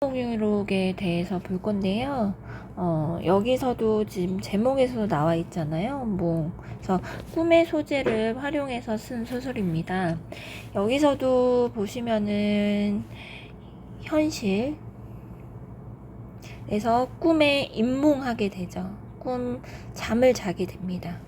夢록에 대해서 볼 건데요. 여기서도 지금 제목에서도 나와 있잖아요. 그래서 꿈의 소재를 활용해서 쓴 소설입니다. 여기서도 보시면은 현실에서 꿈에 입몽하게 되죠. 잠을 자게 됩니다.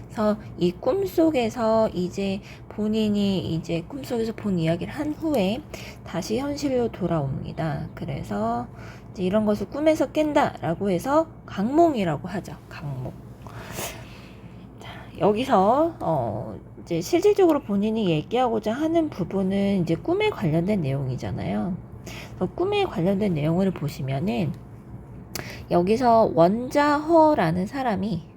그래서 이 꿈속에서 이제 본인이 이제 꿈속에서 본 이야기를 한 후에 다시 현실로 돌아옵니다. 그래서 이제 이런 것을 꿈에서 깬다라고 해서 강몽이라고 하죠. 강몽. 자, 여기서 이제 실질적으로 본인이 얘기하고자 하는 부분은 이제 꿈에 관련된 내용이잖아요. 그래서 꿈에 관련된 내용을 보시면은 여기서 원자허라는 사람이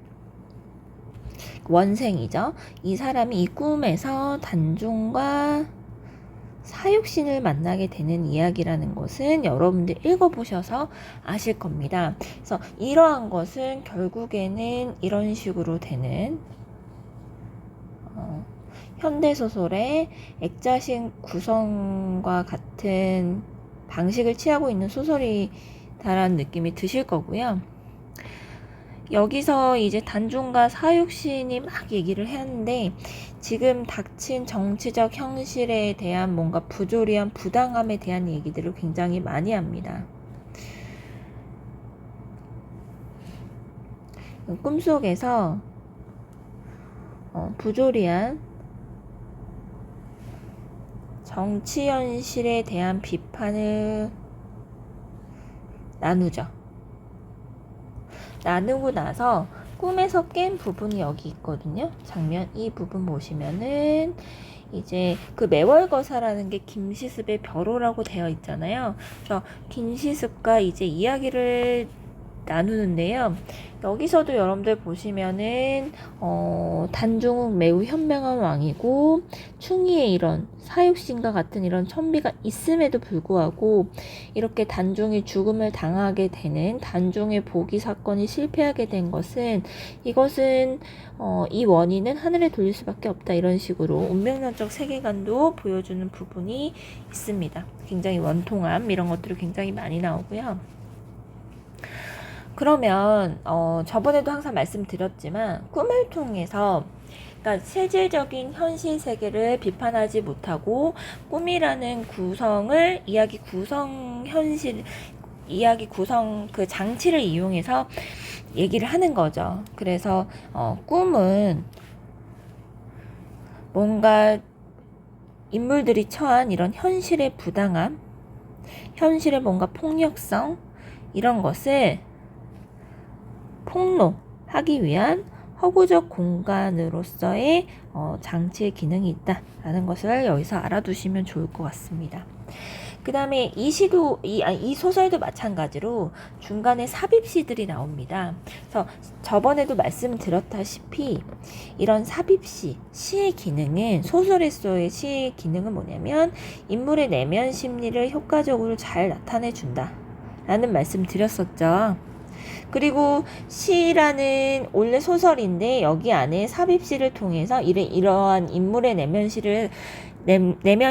원생이죠. 이 사람이 이 꿈에서 단중과 사육신을 만나게 되는 이야기라는 것은 여러분들 읽어보셔서 아실 겁니다. 그래서 이러한 것은 결국에는 이런 식으로 되는 현대소설의 액자식 구성과 같은 방식을 취하고 있는 소설이다라는 느낌이 드실 거고요. 여기서 이제 단중과 사육신이 막 얘기를 했는데 지금 닥친 정치적 현실에 대한 뭔가 부조리한 부당함에 대한 얘기들을 굉장히 많이 합니다. 꿈속에서 부조리한 정치 현실에 대한 비판을 나누죠. 나누고 나서 꿈에서 깬 부분이 여기 있거든요. 장면 이 부분 보시면은 이제 그 매월거사라는 게 김시습의 벼로라고 되어 있잖아요. 그래서 김시습과 이제 이야기를 나누는데요. 여기서도 여러분들 보시면은 단중은 매우 현명한 왕이고 충의에 이런 사육신과 같은 이런 천비가 있음에도 불구하고 이렇게 단중이 죽음을 당하게 되는 단중의 보기 사건이 실패하게 된 것은 이것은 이 원인은 하늘에 돌릴 수밖에 없다, 이런 식으로 운명론적 세계관도 보여주는 부분이 있습니다. 굉장히 원통함 이런 것들이 굉장히 많이 나오고요. 그러면 저번에도 항상 말씀드렸지만 꿈을 통해서, 그러니까 실질적인 현실 세계를 비판하지 못하고 꿈이라는 구성을 이야기 구성 그 장치를 이용해서 얘기를 하는 거죠. 그래서 꿈은 뭔가 인물들이 처한 이런 현실의 부당함, 현실의 뭔가 폭력성, 이런 것을 폭로하기 위한 허구적 공간으로서의 장치의 기능이 있다라는 것을 여기서 알아두시면 좋을 것 같습니다. 그 다음에 이 소설도 마찬가지로 중간에 삽입시들이 나옵니다. 그래서 저번에도 말씀드렸다시피 이런 시의 기능은, 소설에서의 시의 기능은 뭐냐면 인물의 내면 심리를 효과적으로 잘 나타내 준다 라는 말씀 드렸었죠. 그리고 시라는 원래 소설인데 여기 안에 삽입시를 통해서 이러한 인물의 내면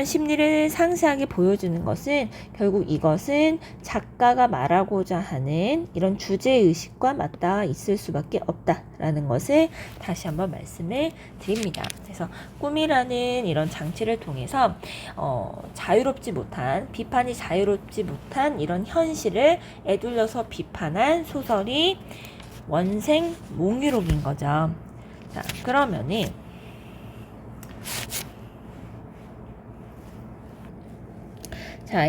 심리를 상세하게 보여주는 것은 결국 이것은 작가가 말하고자 하는 이런 주제의식과 맞닿아 있을 수밖에 없다라는 것을 다시 한번 말씀을 드립니다. 그래서 꿈이라는 이런 장치를 통해서 비판이 자유롭지 못한 이런 현실을 에둘러서 비판한 소설이 원생 몽유록인 거죠. 자, 그러면은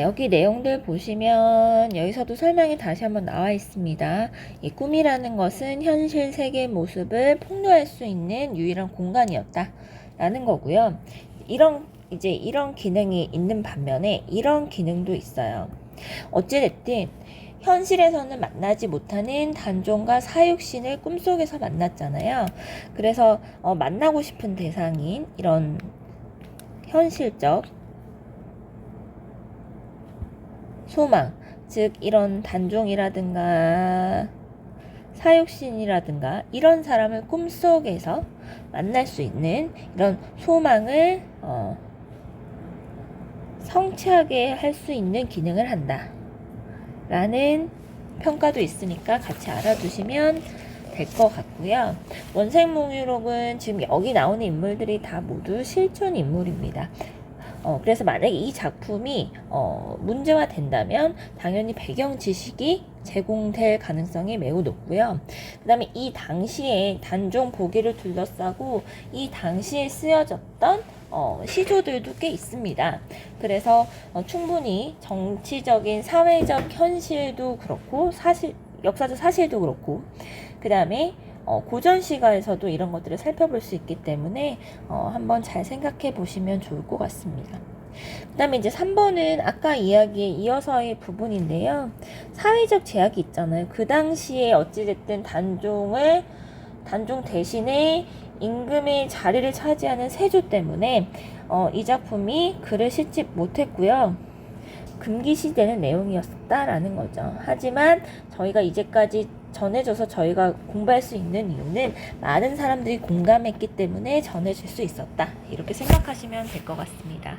여기 내용들 보시면 여기서도 설명이 다시 한번 나와 있습니다. 이 꿈이라는 것은 현실 세계의 모습을 폭로할 수 있는 유일한 공간이었다 라는 거고요. 이런 기능이 있는 반면에 이런 기능도 있어요. 어찌됐든 현실에서는 만나지 못하는 단종과 사육신을 꿈속에서 만났잖아요. 그래서 만나고 싶은 대상인 이런 현실적 소망, 즉 이런 단종이라든가 사육신이라든가 이런 사람을 꿈속에서 만날 수 있는 이런 소망을 성취하게 할 수 있는 기능을 한다 라는 평가도 있으니까 같이 알아두시면 될 것 같고요. 원생몽유록은 지금 여기 나오는 인물들이 다 모두 실존 인물입니다. 그래서 만약에 이 작품이 문제화 된다면 당연히 배경 지식이 제공될 가능성이 매우 높고요. 그 다음에 이 당시에 단종 보기를 둘러싸고 이 당시에 쓰여졌던 시조들도 꽤 있습니다. 그래서 충분히 정치적인 사회적 현실도 그렇고 역사적 사실도 그렇고 그 다음에 고전 시가에서도 이런 것들을 살펴볼 수 있기 때문에 한번 잘 생각해 보시면 좋을 것 같습니다. 그 다음에 이제 3번은 아까 이야기에 이어서의 부분인데요. 사회적 제약이 있잖아요. 그 당시에 어찌됐든 단종 대신에 임금의 자리를 차지하는 세조 때문에 이 작품이 글을 싣지 못했고요. 금기시되는 내용이었다라는 거죠. 하지만 저희가 이제까지 전해져서 저희가 공부할 수 있는 이유는 많은 사람들이 공감했기 때문에 전해질 수 있었다. 이렇게 생각하시면 될 것 같습니다.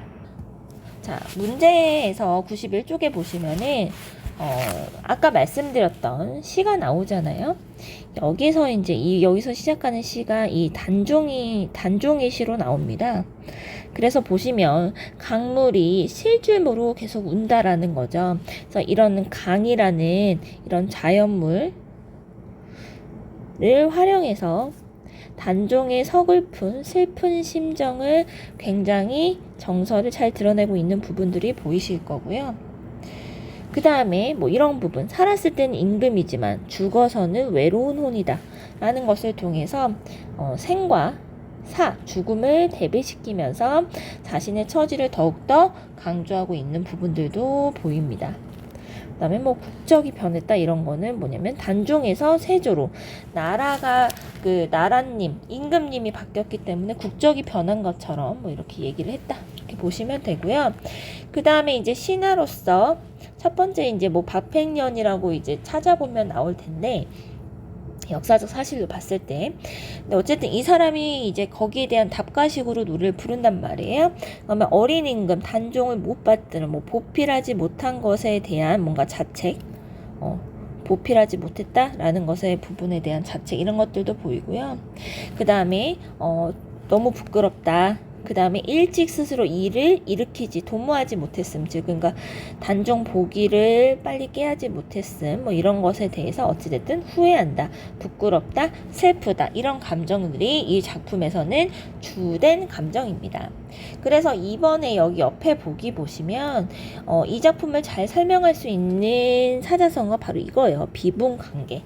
자, 문제에서 91쪽에 보시면은 아까 말씀드렸던 시가 나오잖아요. 여기서 이제 여기서 시작하는 시가 이 단종의 시로 나옵니다. 그래서 보시면 강물이 실줄모로 계속 운다라는 거죠. 그래서 이런 강이라는 이런 자연물을 활용해서 단종의 서글픈 슬픈 심정을 굉장히 정서를 잘 드러내고 있는 부분들이 보이실 거고요. 그 다음에 뭐 이런 부분, 살았을 때는 임금이지만 죽어서는 외로운 혼이다 라는 것을 통해서 생과 사, 죽음을 대비시키면서 자신의 처지를 더욱더 강조하고 있는 부분들도 보입니다. 그 다음에 뭐 국적이 변했다 이런 거는 뭐냐면 단종에서 세조로 나라가 나라님, 임금님이 바뀌었기 때문에 국적이 변한 것처럼 뭐 이렇게 얘기를 했다. 이렇게 보시면 되고요. 그 다음에 이제 신하로서 첫 번째 이제 뭐 박팽년이라고 이제 찾아보면 나올 텐데 역사적 사실로 봤을 때 근데 어쨌든 이 사람이 이제 거기에 대한 답가식으로 노래를 부른단 말이에요. 그러면 어린 임금 단종을 못 받드는 뭐 보필하지 못한 것에 대한 뭔가 자책 보필하지 못했다라는 것의 부분에 대한 자책 이런 것들도 보이고요. 그 다음에 너무 부끄럽다. 그 다음에 일찍 스스로 일을 일으키지 도모하지 못했음 즉 그러니까 단종 보기를 빨리 깨하지 못했음 뭐 이런 것에 대해서 어찌됐든 후회한다 부끄럽다 슬프다 이런 감정들이 이 작품에서는 주된 감정입니다. 그래서 이번에 여기 옆에 보기 보시면 이 작품을 잘 설명할 수 있는 사자성어가 바로 이거예요. 비분관계.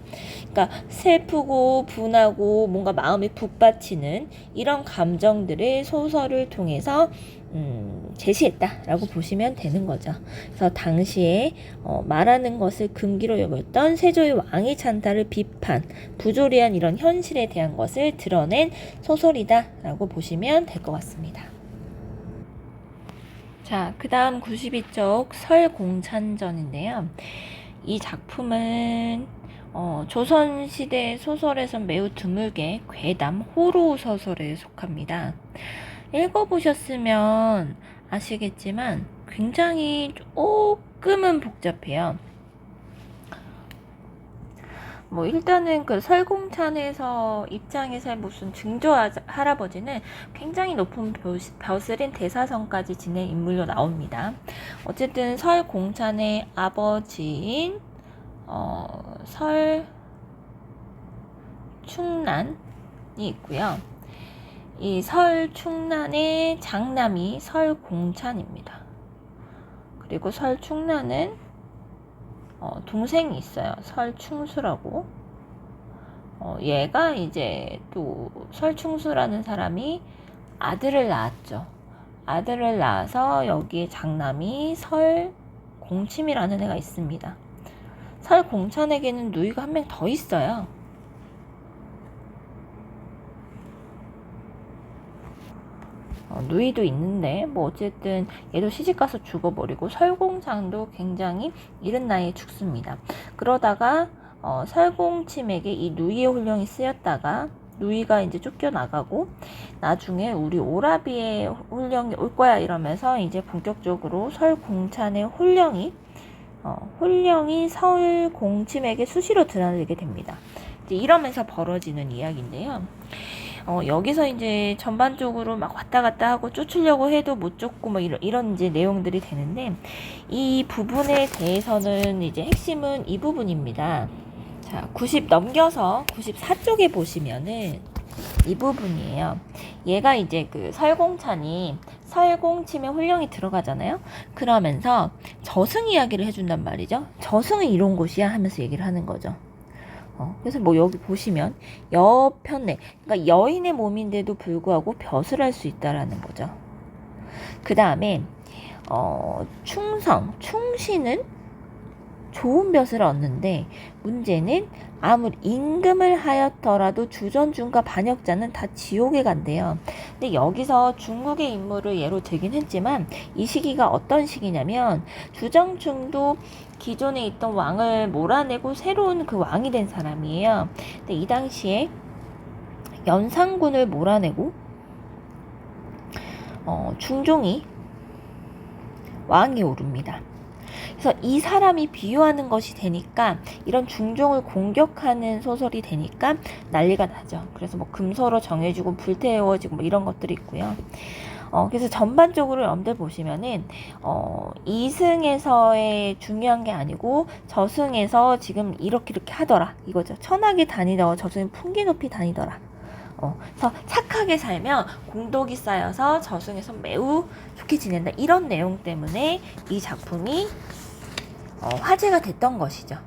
그러니까 슬프고 분하고 뭔가 마음이 북받치는 이런 감정들을 소설을 통해서 제시했다라고 보시면 되는 거죠. 그래서 당시에 말하는 것을 금기로 여겼던 세조의 왕위 찬탈을 비판, 부조리한 이런 현실에 대한 것을 드러낸 소설이다라고 보시면 될 것 같습니다. 자, 그 다음 92쪽 설공찬전인데요. 이 작품은 조선시대 소설에선 매우 드물게 괴담, 호로 소설에 속합니다. 읽어보셨으면 아시겠지만 굉장히 조금은 복잡해요. 뭐 일단은 그 설공찬에서 입장에서 무슨 증조 할아버지는 굉장히 높은 벼슬인 대사성까지 지낸 인물로 나옵니다. 어쨌든 설공찬의 아버지인 설충난이 있고요. 이 설충난의 장남이 설공찬입니다. 그리고 설충난은 동생이 있어요. 설충수라고. 얘가 이제 또 설충수라는 사람이 아들을 낳았죠. 아들을 낳아서 여기에 장남이 설공침이라는 애가 있습니다. 설공찬에게는 누이가 한 명 더 있어요. 누이도 있는데 뭐 어쨌든 얘도 시집가서 죽어버리고 설공찬도 굉장히 이른 나이에 죽습니다. 그러다가 설공침에게 이 누이의 혼령이 쓰였다가 누이가 이제 쫓겨나가고 나중에 우리 오라비의 혼령이 올 거야 이러면서 이제 본격적으로 설공찬의 혼령이 홀령이 서울 공침에게 수시로 드나들게 됩니다. 이제 이러면서 벌어지는 이야기인데요. 여기서 이제 전반적으로 막 왔다 갔다 하고 쫓으려고 해도 못 쫓고 뭐 이런 이제 내용들이 되는데, 이 부분에 대해서는 이제 핵심은 이 부분입니다. 자, 90 넘겨서 94쪽에 보시면은 이 부분이에요. 얘가 이제 그 설공찬이 설공침에 홀령이 들어가잖아요. 그러면서 저승 이야기를 해준단 말이죠. 저승은 이런 곳이야 하면서 얘기를 하는 거죠. 그래서 뭐 여기 보시면 여편네, 그러니까 여인의 몸인데도 불구하고 벼슬 할 수 있다라는 거죠. 그 다음에 충신은 좋은 벼슬을 얻는데, 문제는 아무리 임금을 하였더라도 주전중과 반역자는 다 지옥에 간대요. 근데 여기서 중국의 인물을 예로 들긴 했지만, 이 시기가 어떤 시기냐면 주정충도 기존에 있던 왕을 몰아내고 새로운 그 왕이 된 사람이에요. 근데 이 당시에 연산군을 몰아내고 중종이 왕이 오릅니다. 그래서 이 사람이 비유하는 것이 되니까, 이런 중종을 공격하는 소설이 되니까 난리가 나죠. 그래서 뭐 금서로 정해지고 불태워지고 뭐 이런 것들이 있고요. 그래서 전반적으로 여러분들 보시면은 이승에서의 중요한 게 아니고 저승에서 지금 이렇게 하더라 이거죠. 천하게 다니다가 저승 풍기 높이 다니더라. 그래서 착하게 살면 공덕이 쌓여서 저승에서 매우 좋게 지낸다, 이런 내용 때문에 이 작품이 화제가 됐던 것이죠.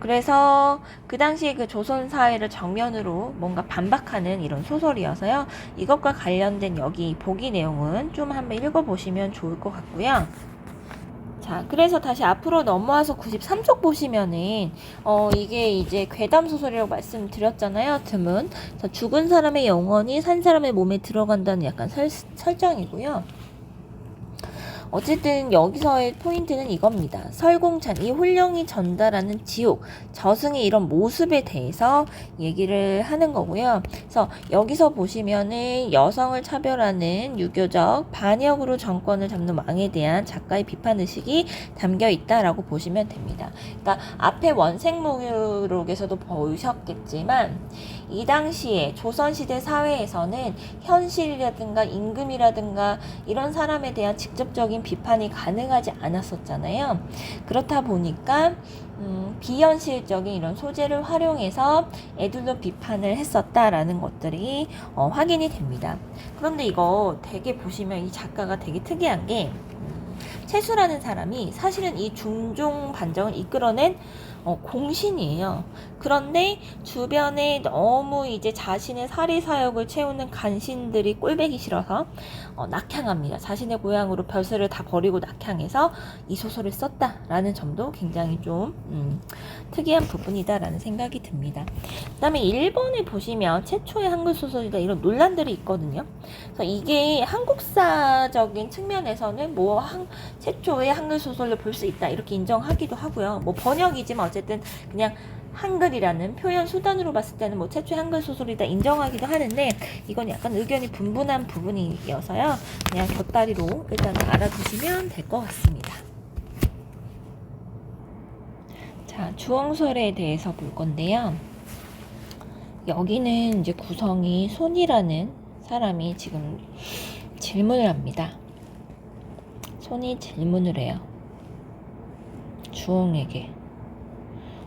그래서 그 당시에 그 조선 사회를 정면으로 뭔가 반박하는 이런 소설이어서요. 이것과 관련된 여기 보기 내용은 좀 한번 읽어보시면 좋을 것 같고요. 자, 그래서 다시 앞으로 넘어와서 93쪽 보시면은 이게 이제 괴담 소설이라고 말씀드렸잖아요. 드문. 그래서 죽은 사람의 영혼이 산 사람의 몸에 들어간다는 약간 설정이고요. 어쨌든 여기서의 포인트는 이겁니다. 설공찬, 이 홀령이 전달하는 지옥, 저승의 이런 모습에 대해서 얘기를 하는 거고요. 그래서 여기서 보시면은 여성을 차별하는 유교적 반역으로 정권을 잡는 왕에 대한 작가의 비판의식이 담겨 있다라고 보시면 됩니다. 그러니까 앞에 원색목록에서도 보셨겠지만, 이 당시에 조선시대 사회에서는 현실이라든가 임금이라든가 이런 사람에 대한 직접적인 비판이 가능하지 않았었잖아요. 그렇다 보니까 비현실적인 이런 소재를 활용해서 애들도 비판을 했었다라는 것들이 확인이 됩니다. 그런데 이거 되게 보시면 이 작가가 되게 특이한 게, 채수라는 사람이 사실은 이 중종 반정을 이끌어낸 공신이에요. 그런데 주변에 너무 이제 자신의 사리사욕을 채우는 간신들이 꼴배기 싫어서 낙향합니다. 자신의 고향으로 벼슬을 다 버리고 낙향해서 이 소설을 썼다라는 점도 굉장히 좀 특이한 부분이다라는 생각이 듭니다. 그 다음에 일본에 보시면 최초의 한글 소설이다 이런 논란들이 있거든요. 그래서 이게 한국사적인 측면에서는 뭐 최초의 한글 소설로 볼 수 있다 이렇게 인정하기도 하고요. 뭐 번역이지만 어쨌든 그냥 한글이라는 표현 수단으로 봤을 때는 뭐 최초의 한글 소설이다 인정하기도 하는데, 이건 약간 의견이 분분한 부분이어서요. 그냥 곁다리로 일단 알아두시면 될 것 같습니다. 자, 주엉설에 대해서 볼 건데요. 여기는 이제 구성이 손이라는 사람이 지금 질문을 합니다. 손이 질문을 해요. 주엉에게.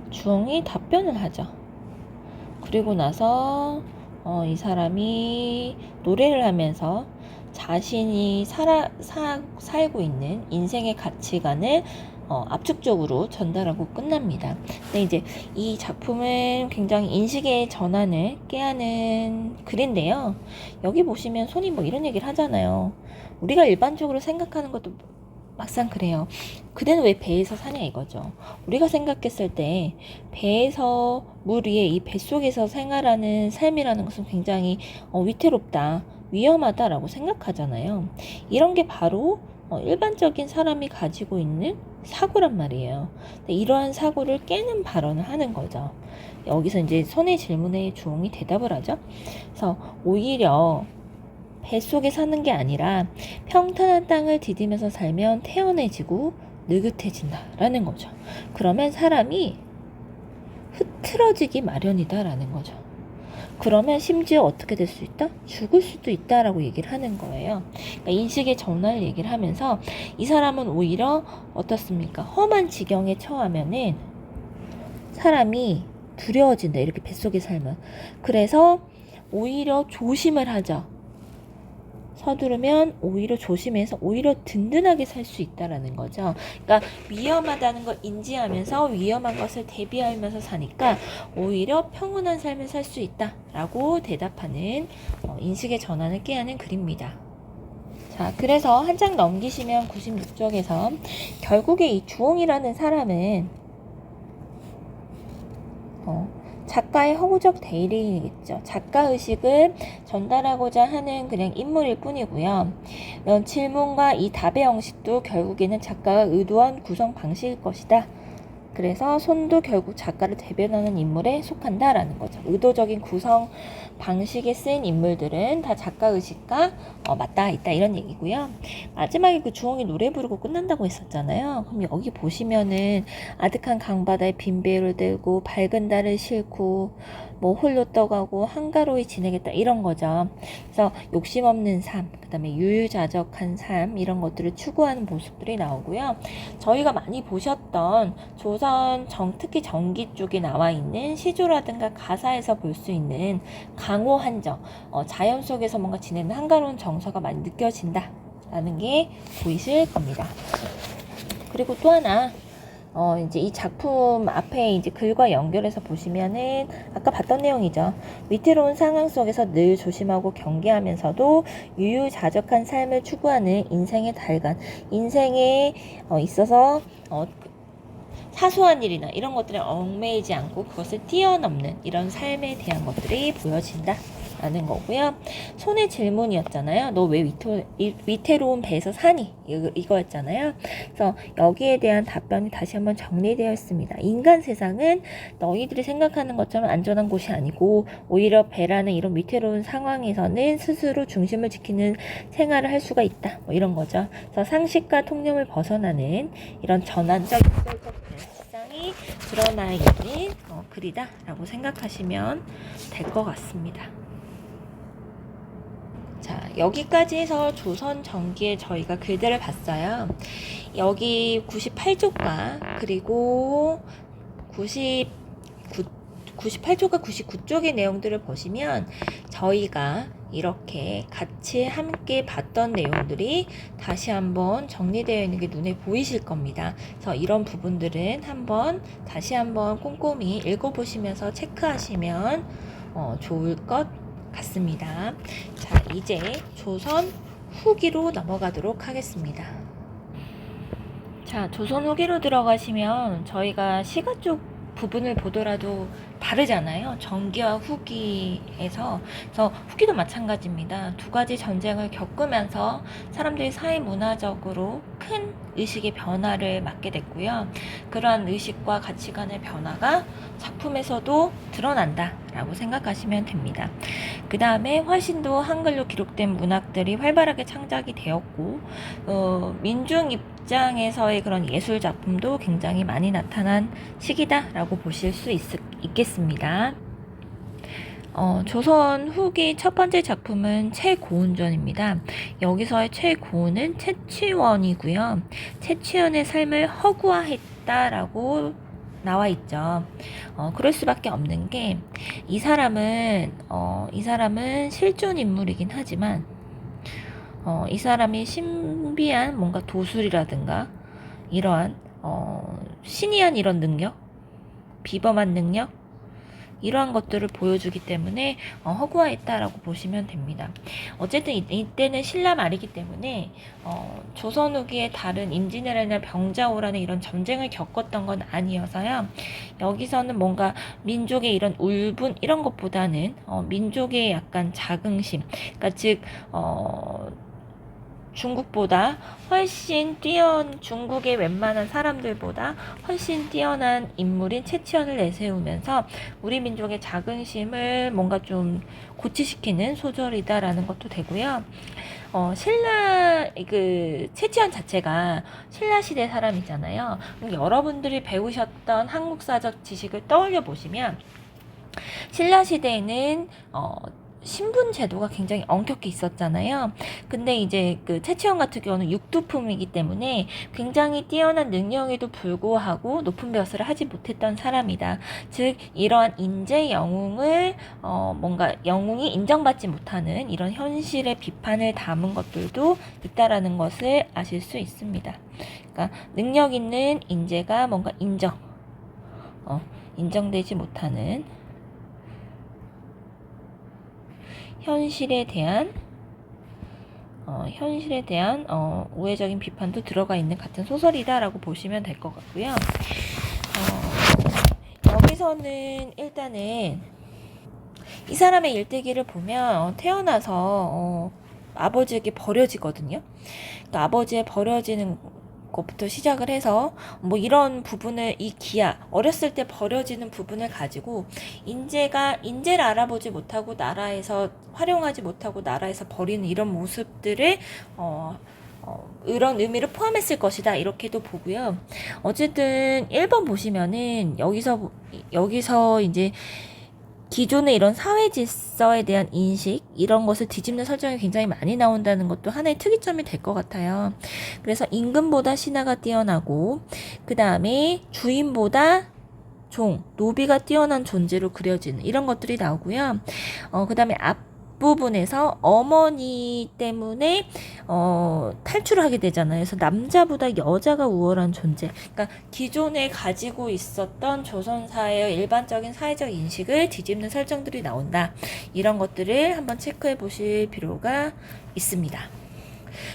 주엉이 답변을 하죠. 그리고 나서 이 사람이 노래를 하면서 자신이 살고 있는 인생의 가치관을 압축적으로 전달하고 끝납니다. 근데 이제 이 작품은 굉장히 인식의 전환을 깨하는 글인데요. 여기 보시면 손이 뭐 이런 얘기를 하잖아요. 우리가 일반적으로 생각하는 것도 막상 그래요. 그대는 왜 배에서 사냐 이거죠. 우리가 생각했을 때 배에서 물 위에 이 뱃속에서 생활하는 삶이라는 것은 굉장히 위태롭다, 위험하다라고 생각하잖아요. 이런 게 바로 일반적인 사람이 가지고 있는 사고란 말이에요. 근데 이러한 사고를 깨는 발언을 하는 거죠. 여기서 이제 손의 질문에 주엉이 대답을 하죠. 그래서 오히려 뱃속에 사는 게 아니라 평탄한 땅을 디디면서 살면 태연해지고 느긋해진다라는 거죠. 그러면 사람이 흐트러지기 마련이다라는 거죠. 그러면 심지어 어떻게 될 수 있다? 죽을 수도 있다라고 얘기를 하는 거예요. 그러니까 인식의 전환을 얘기를 하면서 이 사람은 오히려 어떻습니까? 험한 지경에 처하면은 사람이 두려워진다. 이렇게 뱃속에 살면. 그래서 오히려 조심을 하죠. 서두르면 오히려 조심해서 오히려 든든하게 살 수 있다라는 거죠. 그러니까 위험하다는 걸 인지하면서 위험한 것을 대비하면서 사니까 오히려 평온한 삶을 살 수 있다라고 대답하는 인식의 전환을 깨하는 글입니다. 자, 그래서 한 장 넘기시면 96쪽에서 결국에 이 주홍이라는 사람은 작가의 허구적 대리인이겠죠. 작가의식을 전달하고자 하는 그냥 인물일 뿐이고요. 질문과 이 답의 형식도 결국에는 작가가 의도한 구성 방식일 것이다. 그래서 손도 결국 작가를 대변하는 인물에 속한다라는 거죠. 의도적인 구성 방식에 쓰인 인물들은 다 작가의식과 맞닿아 있다 이런 얘기고요. 마지막에 그 주홍이 노래 부르고 끝난다고 했었잖아요. 그럼 여기 보시면은 아득한 강바다에 빈 배를 들고 밝은 달을 싣고 뭐 홀로 떠가고 한가로이 지내겠다 이런 거죠. 그래서 욕심 없는 삶, 그 다음에 유유자적한 삶 이런 것들을 추구하는 모습들이 나오고요. 저희가 많이 보셨던 조선 특히 전기 쪽에 나와 있는 시조라든가 가사에서 볼 수 있는 강호 한정, 자연 속에서 뭔가 지내는 한가로운 정서가 많이 느껴진다라는 게 보이실 겁니다. 그리고 또 하나 이제 이 작품 앞에 이제 글과 연결해서 보시면은 아까 봤던 내용이죠. 위태로운 상황 속에서 늘 조심하고 경계하면서도 유유자적한 삶을 추구하는 인생의 달간, 인생에 있어서 사소한 일이나 이런 것들에 얽매이지 않고 그것을 뛰어넘는 이런 삶에 대한 것들이 보여진다. 라는 거고요. 손의 질문이었잖아요. 너 왜 위태로운 배에서 사니? 이거였잖아요. 그래서 여기에 대한 답변이 다시 한번 정리되어 있습니다. 인간 세상은 너희들이 생각하는 것처럼 안전한 곳이 아니고 오히려 배라는 이런 위태로운 상황에서는 스스로 중심을 지키는 생활을 할 수가 있다. 뭐 이런 거죠. 그래서 상식과 통념을 벗어나는 이런 전환적 역설적 발상이 드러나 있는 글이다라고 생각하시면 될 것 같습니다. 자, 여기까지 해서 조선 전기에 저희가 글들을 봤어요. 여기 98쪽과 그리고 98쪽과 99쪽의 내용들을 보시면 저희가 이렇게 같이 함께 봤던 내용들이 다시 한번 정리되어 있는 게 눈에 보이실 겁니다. 그래서 이런 부분들은 다시 한번 꼼꼼히 읽어보시면서 체크하시면 좋을 것 같습니다. 자, 이제 조선 후기로 넘어가도록 하겠습니다. 자, 조선 후기로 들어가시면 저희가 시가 쪽 부분을 보더라도 다르잖아요. 전기와 후기에서. 그래서 후기도 마찬가지입니다. 두 가지 전쟁을 겪으면서 사람들이 사회 문화적으로 큰 의식의 변화를 맞게 됐고요. 그러한 의식과 가치관의 변화가 작품에서도 드러난다라고 생각하시면 됩니다. 그 다음에 훨씬 더 한글로 기록된 문학들이 활발하게 창작이 되었고 민중 입장에서의 그런 예술 작품도 굉장히 많이 나타난 시기다라고 보실 수 있겠습니다. 조선 후기 첫 번째 작품은 최고운전입니다. 여기서의 최고운은 채취원이고요. 채취원의 삶을 허구화했다라고 나와 있죠. 그럴 수밖에 없는 게 이 사람은 실존 인물이긴 하지만 이 사람이 신비한 뭔가 도술이라든가 이러한 신이한 이런 능력, 비범한 능력 이러한 것들을 보여주기 때문에 허구화했다라고 보시면 됩니다. 어쨌든 이때는 신라 말이기 때문에 조선 후기에 다른 임진왜란이나 병자호란의 이런 전쟁을 겪었던 건 아니어서요. 여기서는 뭔가 민족의 이런 울분 이런 것보다는 민족의 약간 자긍심, 그러니까 즉 중국보다 중국의 웬만한 사람들보다 훨씬 뛰어난 인물인 채치원을 내세우면서 우리 민족의 자긍심을 뭔가 좀 고취시키는 소설이다라는 것도 되고요. 신라 최치원 자체가 신라 시대 사람이잖아요. 여러분들이 배우셨던 한국사적 지식을 떠올려 보시면 신라 시대에는 신분 제도가 굉장히 엄격히 있었잖아요. 근데 이제 최치원 같은 경우는 육두품이기 때문에 굉장히 뛰어난 능력에도 불구하고 높은 벼슬을 하지 못했던 사람이다. 즉 이러한 인재 영웅을 뭔가 영웅이 인정받지 못하는 이런 현실의 비판을 담은 것들도 있다라는 것을 아실 수 있습니다. 그러니까 능력 있는 인재가 뭔가 인정되지 못하는 현실에 대한 우회적인 비판도 들어가 있는 같은 소설이다라고 보시면 될 것 같고요. 여기서는 일단은 이 사람의 일대기를 보면 태어나서 아버지에게 버려지거든요. 그러니까 아버지의 버려지는 것부터 시작을 해서 뭐 이런 부분을 어렸을 때 버려지는 부분을 가지고 인재를 알아보지 못하고 나라에서 활용하지 못하고 나라에서 버리는 이런 모습들을 이런 의미를 포함했을 것이다 이렇게도 보고요. 어쨌든 1번 보시면은 여기서 이제 기존의 이런 사회 질서에 대한 인식 이런 것을 뒤집는 설정이 굉장히 많이 나온다는 것도 하나의 특이점이 될 것 같아요. 그래서 임금보다 신하가 뛰어나고 그 다음에 주인보다 노비가 뛰어난 존재로 그려지는 이런 것들이 나오고요. 그 다음에 앞부분에서 어머니 때문에 탈출을 하게 되잖아요. 그래서 남자보다 여자가 우월한 존재. 그러니까 기존에 가지고 있었던 조선사의 일반적인 사회적 인식을 뒤집는 설정들이 나온다. 이런 것들을 한번 체크해 보실 필요가 있습니다.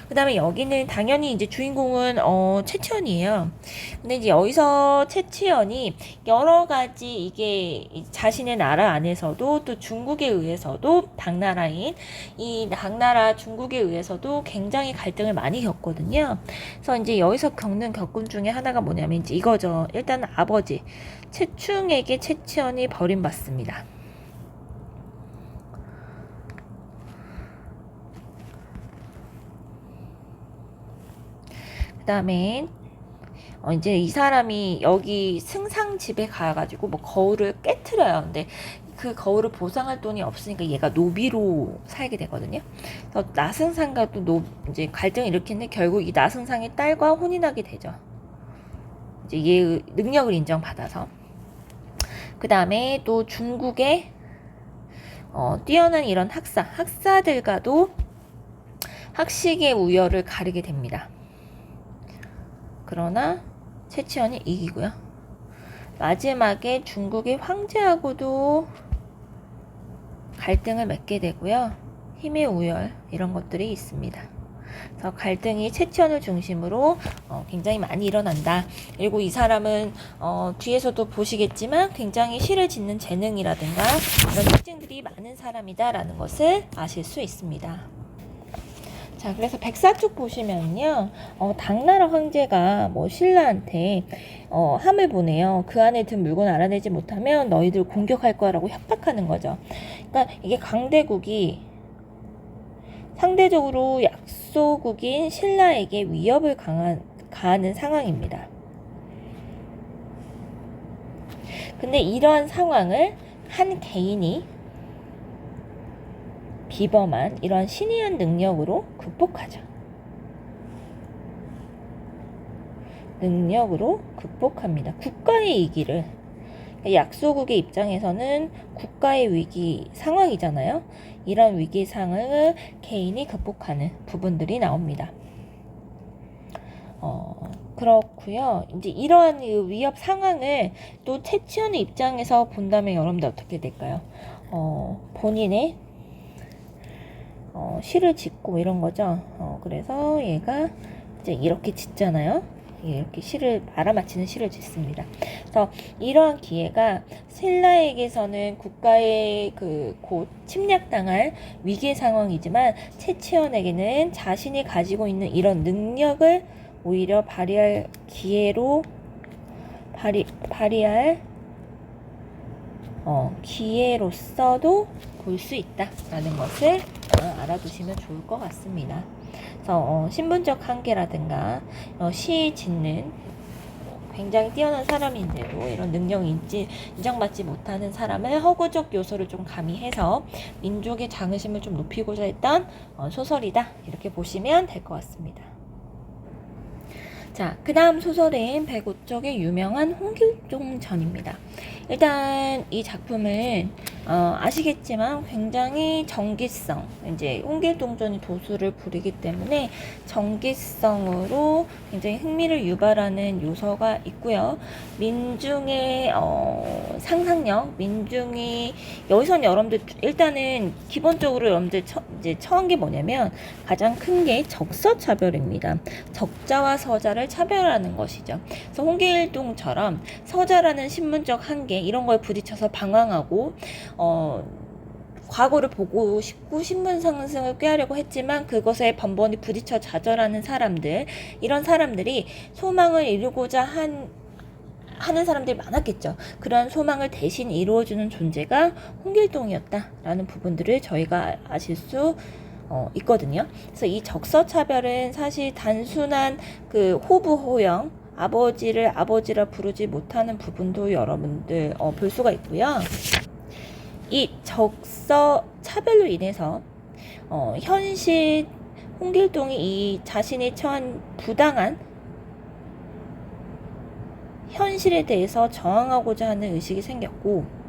그 다음에 여기는 당연히 이제 주인공은 최치원이에요. 근데 이제 여기서 최치원이 여러 가지 이게 자신의 나라 안에서도 또 중국에 의해서도 당나라인 이 당나라 중국에 의해서도 굉장히 갈등을 많이 겪거든요. 그래서 이제 여기서 겪는 겪음 중에 하나가 뭐냐면 이제 이거죠. 일단 아버지 최충에게 최치원이 버림받습니다. 그 다음에 이제 이 사람이 여기 승상 집에 가가지고 뭐 거울을 깨트려요. 근데 그 거울을 보상할 돈이 없으니까 얘가 노비로 살게 되거든요. 그래서 나승상과 또 이제 갈등을 일으키는데 결국 이 나승상의 딸과 혼인하게 되죠. 이제 얘의 능력을 인정받아서. 그 다음에 또 중국의 뛰어난 이런 학사들과도 학식의 우열을 가르게 됩니다. 그러나 최치원이 이기고요. 마지막에 중국의 황제하고도 갈등을 맺게 되고요. 힘의 우열 이런 것들이 있습니다. 그래서 갈등이 최치원을 중심으로 굉장히 많이 일어난다. 그리고 이 사람은 뒤에서도 보시겠지만 굉장히 시를 짓는 재능이라든가 이런 특징들이 많은 사람이다라는 것을 아실 수 있습니다. 자, 그래서 백사축 보시면요, 당나라 황제가 뭐 신라한테 함을 보내요. 그 안에 든 물건 알아내지 못하면 너희들 공격할 거라고 협박하는 거죠. 그러니까 이게 강대국이 상대적으로 약소국인 신라에게 위협을 가하는 상황입니다. 근데 이러한 상황을 한 개인이 비범한 이런 신이한 능력으로 극복하죠. 능력으로 극복합니다. 국가의 위기를. 약소국의 입장에서는 국가의 위기 상황이잖아요. 이런 위기 상황을 개인이 극복하는 부분들이 나옵니다. 그렇고요. 이제 이러한 위협 상황을 또 최치원의 입장에서 본다면 여러분들 어떻게 될까요? 본인의 시를 짓고 이런 거죠. 그래서 얘가 이제 이렇게 짓잖아요. 이렇게 시를 알아맞히는 시를 짓습니다. 그래서 이러한 기회가 신라에게서는 국가의 곧 침략당할 위기 상황이지만 최치원에게는 자신이 가지고 있는 이런 능력을 오히려 발휘할 기회로 발휘할 기회로서도 볼 수 있다라는 것을 알아두시면 좋을 것 같습니다. 그래서 신분적 한계라든가 시 짓는 굉장히 뛰어난 사람인데도 이런 능력이 인정받지 못하는 사람을 허구적 요소를 좀 가미해서 민족의 자긍심을 좀 높이고자 했던 소설이다. 이렇게 보시면 될 것 같습니다. 자, 그 다음 소설은 105쪽의 유명한 홍길동전입니다. 일단 이 작품은 아시겠지만 굉장히 정기성, 이제 홍길동전이 도수를 부리기 때문에 정기성으로 굉장히 흥미를 유발하는 요소가 있고요. 민중의 상상력, 민중이 여기서는 여러분들 일단은 기본적으로 여러분들 이제 처한 게 뭐냐면 가장 큰 게 적서차별입니다. 적자와 서자를 차별하는 것이죠. 그래서 홍길동처럼 서자라는 신문적 한계 이런 거에 부딪혀서 방황하고 과거를 보고 싶고 신분 상승을 꾀하려고 했지만 그것에 번번이 부딪혀 좌절하는 사람들, 이런 사람들이 소망을 이루고자 하는 사람들이 많았겠죠. 그러한 소망을 대신 이루어주는 존재가 홍길동이었다라는 부분들을 저희가 아실 수 있거든요. 그래서 이 적서차별은 사실 단순한 그 호부호영, 아버지를 아버지라 부르지 못하는 부분도 여러분들 볼 수가 있고요. 이 적서 차별로 인해서 현실 홍길동이 이 자신이 처한 부당한 현실에 대해서 저항하고자 하는 의식이 생겼고,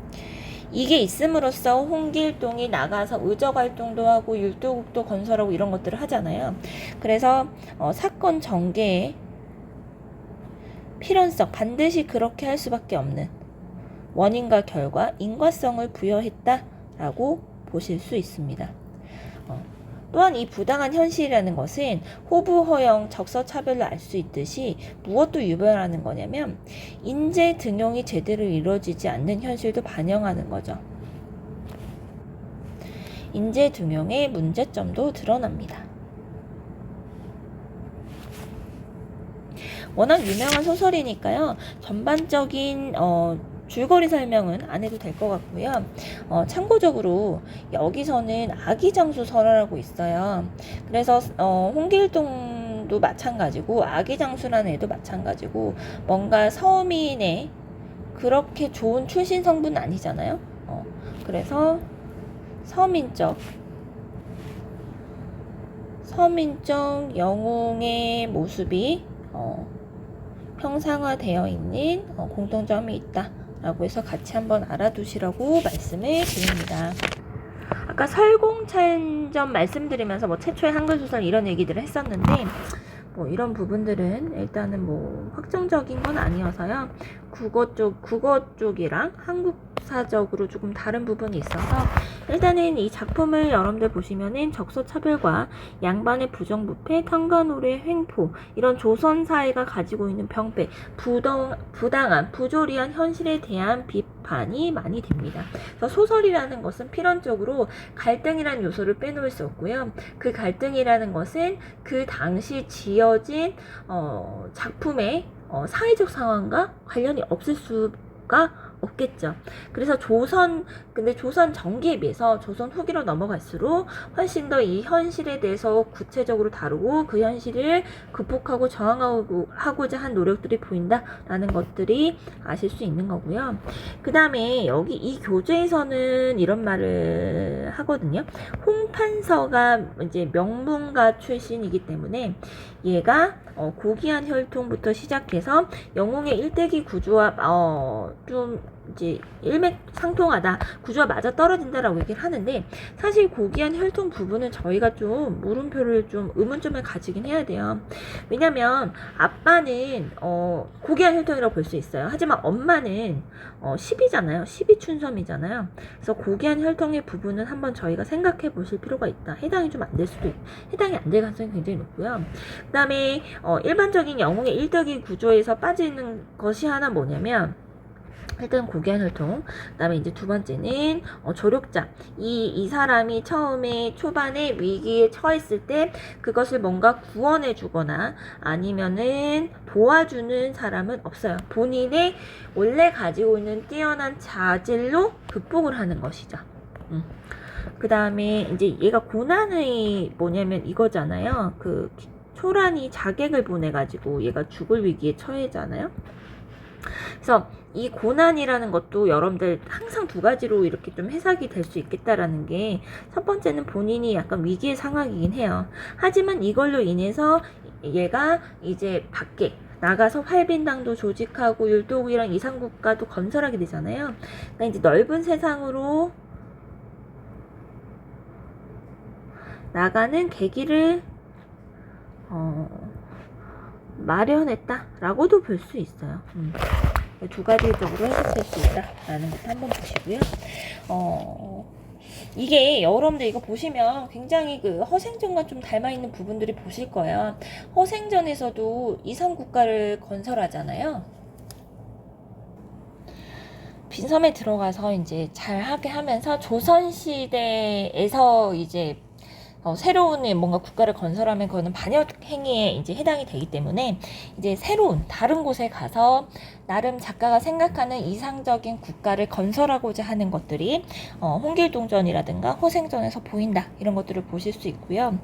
이게 있음으로써 홍길동이 나가서 의적 활동도 하고 율도국도 건설하고 이런 것들을 하잖아요. 그래서 사건 전개의 필연성, 반드시 그렇게 할 수밖에 없는 원인과 결과, 인과성을 부여했다라고 보실 수 있습니다. 또한 이 부당한 현실이라는 것은 호부허영, 적서차별로 알 수 있듯이 무엇도 유발하는 거냐면 인재 등용이 제대로 이루어지지 않는 현실도 반영하는 거죠. 인재 등용의 문제점도 드러납니다. 워낙 유명한 소설이니까요. 전반적인 줄거리 설명은 안 해도 될 것 같고요. 참고적으로 여기서는 아기장수설화라고 있어요. 그래서 홍길동도 마찬가지고 아기장수라는 애도 마찬가지고 뭔가 서민의 그렇게 좋은 출신 성분은 아니잖아요. 그래서 서민적 영웅의 모습이 형상화되어 있는 공통점이 있다 라고 해서 같이 한번 알아두시라고 말씀을 드립니다. 아까 설공찬전 말씀드리면서 뭐 최초의 한글소설 이런 얘기들을 했었는데 뭐 이런 부분들은 일단은 뭐 확정적인 건 아니어서요. 국어 쪽이랑 한국사적으로 조금 다른 부분이 있어서 일단은 이 작품을 여러분들 보시면은 적서차별과 양반의 부정부패, 탕관오래 횡포 이런 조선 사회가 가지고 있는 병폐, 부당한, 부조리한 현실에 대한 비판이 많이 됩니다. 그래서 소설이라는 것은 필연적으로 갈등이라는 요소를 빼놓을 수 없고요. 그 갈등이라는 것은 그 당시 지어진 작품의 사회적 상황과 관련이 없을 수가 없겠죠. 그래서 근데 조선 전기에 비해서 조선 후기로 넘어갈수록 훨씬 더 이 현실에 대해서 구체적으로 다루고 그 현실을 극복하고 저항하고자 한 노력들이 보인다라는 것들이 아실 수 있는 거고요. 그 다음에 여기 이 교재에서는 이런 말을 하거든요. 홍판서가 이제 명문가 출신이기 때문에 얘가 고귀한 혈통부터 시작해서 영웅의 일대기 구조와 좀 이제 일맥상통하다, 구조가 맞아 떨어진다라고 얘기를 하는데, 사실 고귀한 혈통 부분은 저희가 좀 물음표를 좀 의문점을 가지긴 해야 돼요. 왜냐면 아빠는 고귀한 혈통이라고 볼 수 있어요. 하지만 엄마는 10이잖아요. 12춘섬이잖아요. 그래서 고귀한 혈통의 부분은 한번 저희가 생각해 보실 필요가 있다. 해당이 좀 안 될 수도 해당이 안 될 가능성이 굉장히 높고요. 그 다음에 일반적인 영웅의 일대기 구조에서 빠지는 것이 하나 뭐냐면, 일단 고귀한 혈통, 그 다음에 이제 두 번째는 조력자. 이 사람이 처음에 초반에 위기에 처했을 때 그것을 뭔가 구원해 주거나 아니면은 도와주는 사람은 없어요. 본인의 원래 가지고 있는 뛰어난 자질로 극복을 하는 것이죠. 그 다음에 이제 얘가 고난의 뭐냐면 이거잖아요. 그 초란이 자객을 보내가지고 얘가 죽을 위기에 처해잖아요. 그래서 이 고난이라는 것도 여러분들 항상 두 가지로 이렇게 좀 해석이 될 수 있겠다라는 게, 첫 번째는 본인이 약간 위기의 상황이긴 해요. 하지만 이걸로 인해서 얘가 이제 밖에 나가서 활빈당도 조직하고 율도국이랑 이상국가도 건설하게 되잖아요. 그러니까 이제 넓은 세상으로 나가는 계기를 마련했다라고도 볼 수 있어요. 두 가지적으로 해석될 수 있다라는 것도 한번 보시고요. 이게 여러분들 이거 보시면 굉장히 그 허생전과 좀 닮아있는 부분들이 보실 거예요. 허생전에서도 이상국가를 건설하잖아요. 빈섬에 들어가서 이제 잘하게 하면서 조선시대에서 이제 새로운 뭔가 국가를 건설하면 그거는 반역 행위에 이제 해당이 되기 때문에 이제 새로운 다른 곳에 가서 나름 작가가 생각하는 이상적인 국가를 건설하고자 하는 것들이 홍길동전이라든가 호생전에서 보인다, 이런 것들을 보실 수 있고요.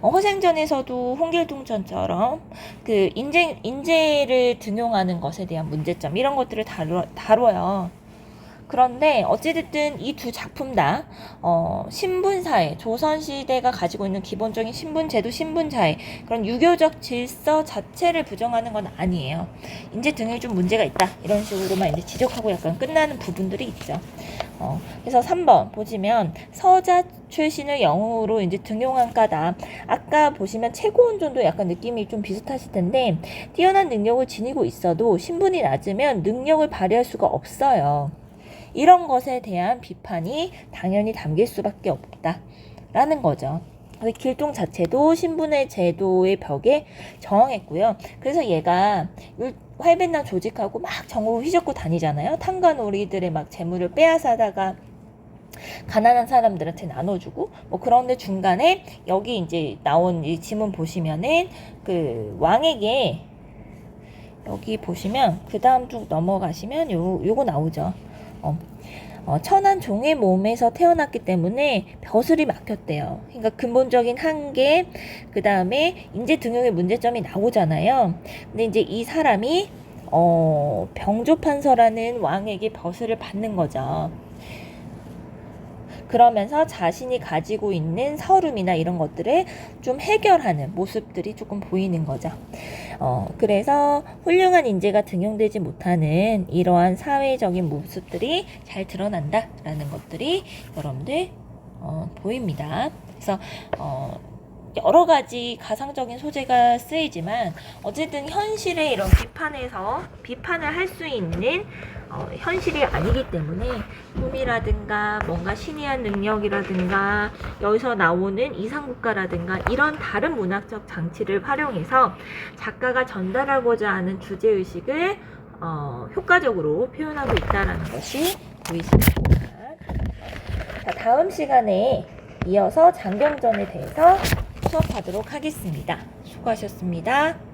호생전에서도 홍길동전처럼 그 인재를 등용하는 것에 대한 문제점, 이런 것들을 다뤄요. 그런데 어찌됐든 이 두 작품 다 신분사회, 조선시대가 가지고 있는 기본적인 신분제도, 신분사회, 그런 유교적 질서 자체를 부정하는 건 아니에요. 인재 등에 좀 문제가 있다, 이런 식으로만 이제 지적하고 약간 끝나는 부분들이 있죠. 그래서 3번 보시면 서자 출신을 영웅으로 이제 등용한 까다. 아까 보시면 최고원전도 약간 느낌이 좀 비슷하실 텐데, 뛰어난 능력을 지니고 있어도 신분이 낮으면 능력을 발휘할 수가 없어요. 이런 것에 대한 비판이 당연히 담길 수밖에 없다라는 거죠. 그래서 길동 자체도 신분의 제도의 벽에 저항했고요. 그래서 얘가 활빈당 조직하고 막 정으로 휘젓고 다니잖아요. 탕가놀이들의 막 재물을 빼앗아다가 가난한 사람들한테 나눠주고, 뭐 그런데 중간에 여기 이제 나온 이 지문 보시면은 그 왕에게, 여기 보시면 그 다음 쭉 넘어가시면 요거 나오죠. 천한 종의 몸에서 태어났기 때문에 벼슬이 막혔대요. 그러니까 근본적인 한계, 그 다음에 인재 등용의 문제점이 나오잖아요. 근데 이제 이 사람이 병조판서라는 왕에게 벼슬을 받는 거죠. 그러면서 자신이 가지고 있는 서름이나 이런 것들을 좀 해결하는 모습들이 조금 보이는 거죠. 그래서 훌륭한 인재가 등용되지 못하는 이러한 사회적인 모습들이 잘 드러난다라는 것들이 여러분들 보입니다. 그래서 여러 가지 가상적인 소재가 쓰이지만 어쨌든 현실의 이런 비판을 할 수 있는 현실이 아니기 때문에 꿈이라든가 뭔가 신이한 능력이라든가 여기서 나오는 이상국가라든가 이런 다른 문학적 장치를 활용해서 작가가 전달하고자 하는 주제의식을 효과적으로 표현하고 있다는 것이 보이십니다. 자, 다음 시간에 이어서 장경전에 대해서 수업하도록 하겠습니다. 수고하셨습니다.